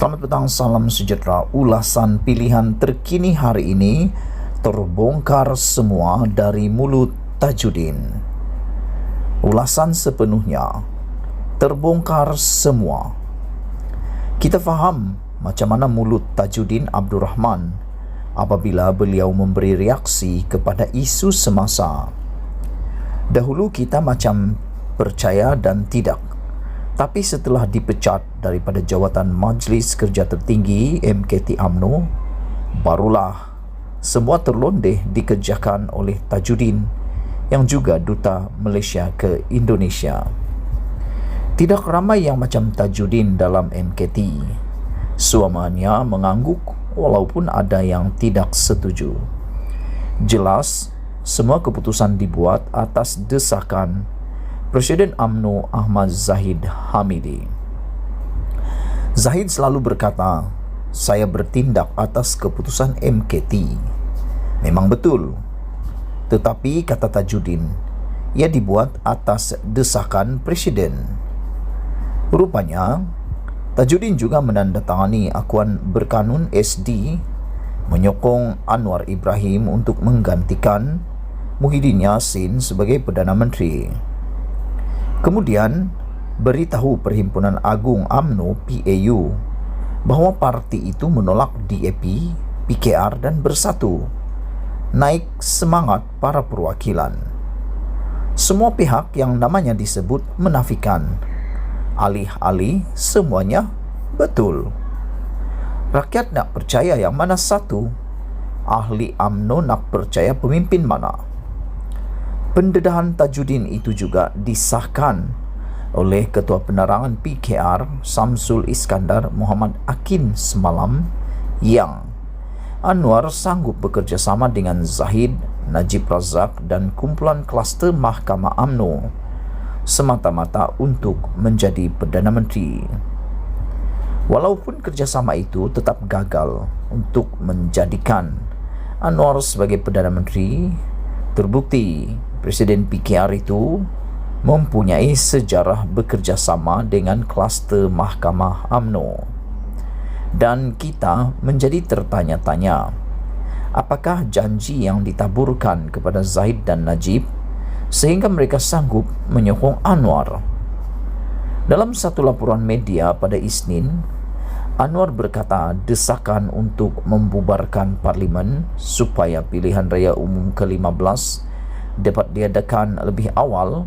Selamat petang, salam sejahtera. Ulasan pilihan terkini hari ini terbongkar semua dari mulut Tajudin. Ulasan sepenuhnya terbongkar semua. Kita faham macam mana mulut Tajudin Abdul Rahman apabila beliau memberi reaksi kepada isu semasa. Dahulu kita macam percaya dan tidak. Tapi setelah dipecat daripada jawatan Majlis Kerja Tertinggi MKT UMNO, barulah semua terlondeh dikerjakan oleh Tajudin yang juga Duta Malaysia ke Indonesia. Tidak ramai yang macam Tajudin dalam MKT. Semuanya mengangguk walaupun ada yang tidak setuju. Jelas, semua keputusan dibuat atas desakan Presiden UMNO Ahmad Zahid Hamidi. Zahid selalu berkata, saya bertindak atas keputusan MKT. Memang betul. Tetapi kata Tajudin, ia dibuat atas desakan Presiden. Rupanya, Tajudin juga menandatangani akuan berkanun SD menyokong Anwar Ibrahim untuk menggantikan Muhyiddin Yassin sebagai Perdana Menteri. Kemudian, beritahu Perhimpunan Agung UMNO PAU bahawa parti itu menolak DAP, PKR dan Bersatu. Naik semangat para perwakilan. Semua pihak yang namanya disebut menafikan. Alih-alih semuanya betul. Rakyat nak percaya yang mana satu? Ahli UMNO nak percaya pemimpin mana? Pendedahan Tajudin itu juga disahkan oleh Ketua Penerangan PKR Samsul Iskandar Muhammad Akin semalam yang Anwar sanggup bekerjasama dengan Zahid, Najib Razak dan kumpulan kluster Mahkamah UMNO semata-mata untuk menjadi Perdana Menteri. Walaupun kerjasama itu tetap gagal untuk menjadikan Anwar sebagai Perdana Menteri, terbukti Presiden PKR itu mempunyai sejarah bekerjasama dengan kluster Mahkamah UMNO. Dan kita menjadi tertanya-tanya, apakah janji yang ditaburkan kepada Zahid dan Najib sehingga mereka sanggup menyokong Anwar? Dalam satu laporan media pada Isnin, Anwar berkata desakan untuk membubarkan parlimen supaya pilihan raya umum ke-15 dapat diadakan lebih awal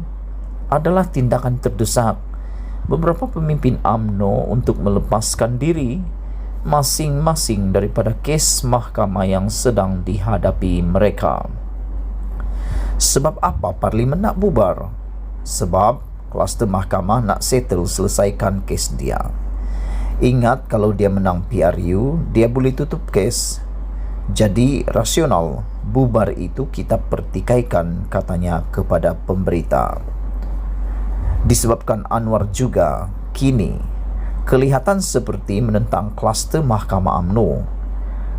adalah tindakan terdesak beberapa pemimpin UMNO untuk melepaskan diri masing-masing daripada kes mahkamah yang sedang dihadapi mereka. Sebab apa parlimen nak bubar? Sebab kluster mahkamah nak settle selesaikan kes dia. Ingat, kalau dia menang PRU, dia boleh tutup kes. Jadi rasional, bubar itu kita pertikaikan, katanya kepada pemberita. Disebabkan Anwar juga kini kelihatan seperti menentang kluster Mahkamah UMNO,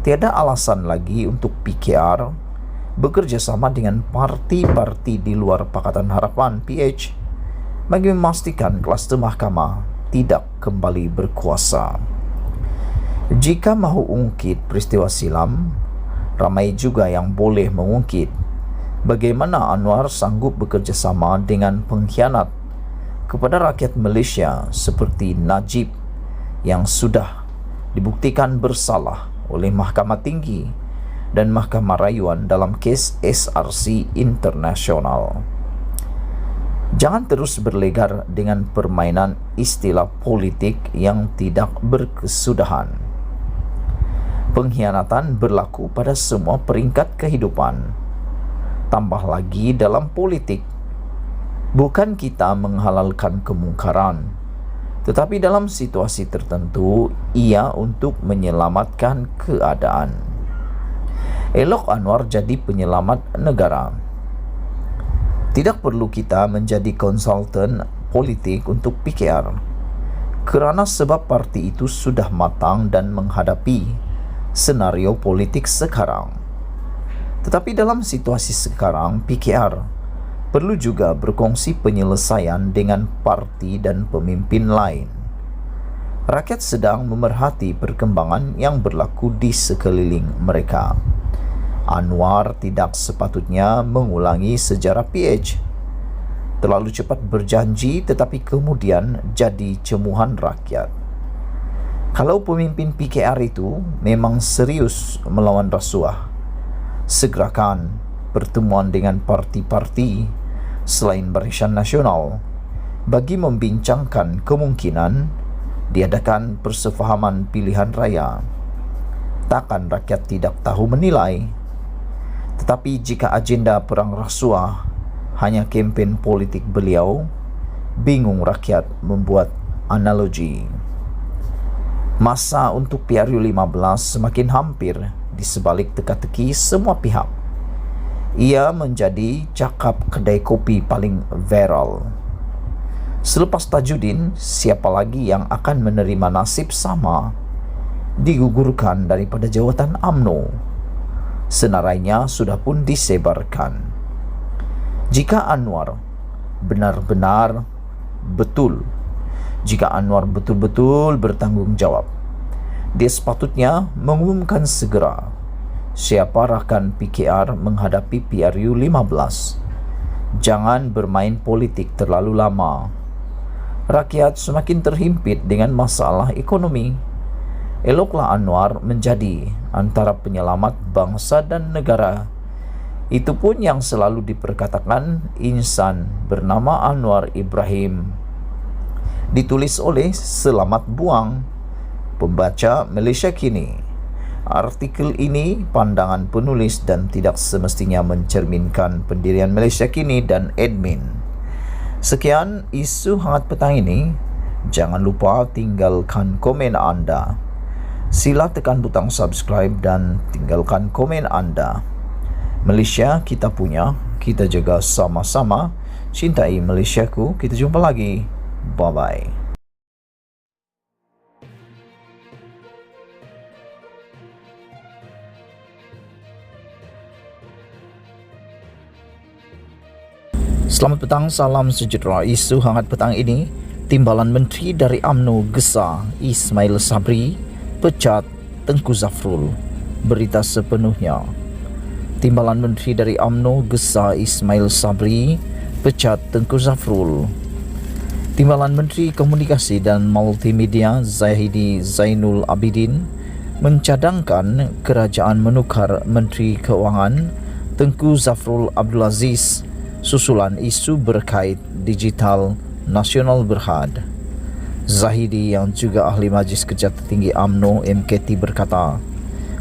tiada alasan lagi untuk PKR bekerjasama dengan parti-parti di luar Pakatan Harapan PH bagi memastikan kluster mahkamah tidak kembali berkuasa. Jika mahu ungkit peristiwa silam, ramai juga yang boleh mengungkit bagaimana Anwar sanggup bekerjasama dengan pengkhianat kepada rakyat Malaysia seperti Najib yang sudah dibuktikan bersalah oleh Mahkamah Tinggi dan Mahkamah Rayuan dalam kes SRC Internasional. Jangan terus berlegar dengan permainan istilah politik yang tidak berkesudahan. Pengkhianatan berlaku pada semua peringkat kehidupan. Tambah lagi dalam politik. Bukan kita menghalalkan kemungkaran, tetapi dalam situasi tertentu ia untuk menyelamatkan keadaan. Elok Anwar jadi penyelamat negara. Tidak perlu kita menjadi konsultan politik untuk PKR, kerana sebab parti itu sudah matang dan menghadapi senario politik sekarang. Tetapi dalam situasi sekarang, PKR perlu juga berkongsi penyelesaian dengan parti dan pemimpin lain. Rakyat sedang memerhati perkembangan yang berlaku di sekeliling mereka. Anwar tidak sepatutnya mengulangi sejarah PH. Terlalu cepat berjanji tetapi kemudian jadi cemuhan rakyat. Kalau pemimpin PKR itu memang serius melawan rasuah, segerakan pertemuan dengan parti-parti selain Barisan Nasional bagi membincangkan kemungkinan diadakan persefahaman pilihan raya. Takkan rakyat tidak tahu menilai. Tetapi jika agenda perang rasuah hanya kempen politik beliau, bingung rakyat membuat analogi. Masa untuk PRU 15 semakin hampir di sebalik teka-teki semua pihak. Ia menjadi cakap kedai kopi paling viral. Selepas Tajudin, siapa lagi yang akan menerima nasib sama digugurkan daripada jawatan UMNO? Senarainya sudah pun disebarkan. Jika Anwar benar-benar betul-betul bertanggung jawab, dia sepatutnya mengumumkan segera siapa rakan PKR menghadapi PRU 15. Jangan bermain politik terlalu lama. Rakyat semakin terhimpit dengan masalah ekonomi. Eloklah Anwar menjadi antara penyelamat bangsa dan negara. Itu pun yang selalu diperkatakan insan bernama Anwar Ibrahim. Ditulis oleh Selamat Buang, pembaca Malaysia Kini. Artikel ini pandangan penulis dan tidak semestinya mencerminkan pendirian Malaysia Kini dan admin. Sekian isu hangat petang ini. Jangan lupa tinggalkan komen anda. Sila tekan butang subscribe dan tinggalkan komen anda. Malaysia kita punya, kita jaga sama-sama. Cintai Malaysiaku. Kita jumpa lagi. Bye-bye. Selamat petang, salam sejahtera. Isu hangat petang ini, Timbalan Menteri dari UMNO Gesar Ismail Sabri pecat Tengku Zafrul. Berita sepenuhnya. Timbalan Menteri dari UMNO Gesar Ismail Sabri pecat Tengku Zafrul. Timbalan Menteri Komunikasi dan Multimedia Zahidi Zainul Abidin mencadangkan kerajaan menukar Menteri Keuangan Tengku Zafrul Abdul Aziz susulan isu berkait digital nasional Berhad. Zahidi yang juga ahli Majlis Kerja Tertinggi UMNO MKT berkata,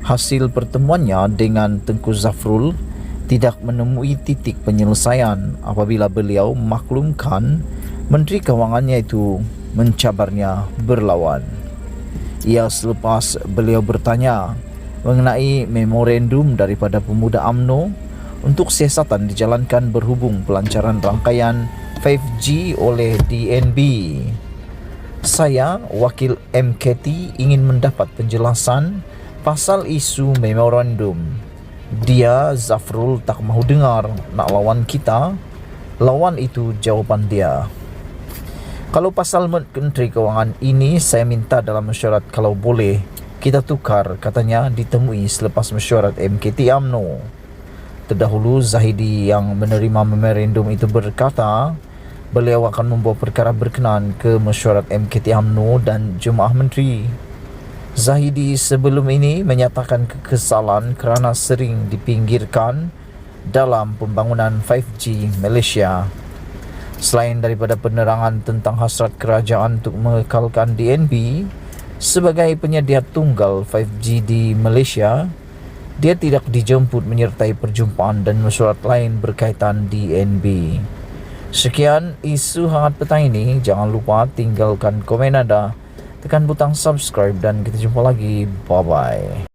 hasil pertemuannya dengan Tengku Zafrul tidak menemui titik penyelesaian apabila beliau memaklumkan Menteri Kewangannya itu mencabarnya berlawan. Ia selepas beliau bertanya mengenai memorandum daripada pemuda UMNO untuk siasatan dijalankan berhubung pelancaran rangkaian 5G oleh DNB. Saya, wakil MKT, ingin mendapat penjelasan pasal isu memorandum. Dia, Zafrul, tak mahu dengar nak lawan kita. Lawan itu jawapan dia. Kalau pasal Menteri Kewangan ini saya minta dalam mesyuarat kalau boleh kita tukar, katanya ditemui selepas mesyuarat MKT UMNO. Terdahulu Zahidi yang menerima memorandum itu berkata beliau akan membawa perkara berkenaan ke mesyuarat MKT UMNO dan Jemaah Menteri. Zahidi sebelum ini menyatakan kekesalan kerana sering dipinggirkan dalam pembangunan 5G Malaysia. Selain daripada penerangan tentang hasrat kerajaan untuk mengekalkan DNB sebagai penyedia tunggal 5G di Malaysia, dia tidak dijemput menyertai perjumpaan dan mesyuarat lain berkaitan DNB. Sekian isu hangat petang ini. Jangan lupa tinggalkan komen anda, tekan butang subscribe dan kita jumpa lagi. Bye-bye.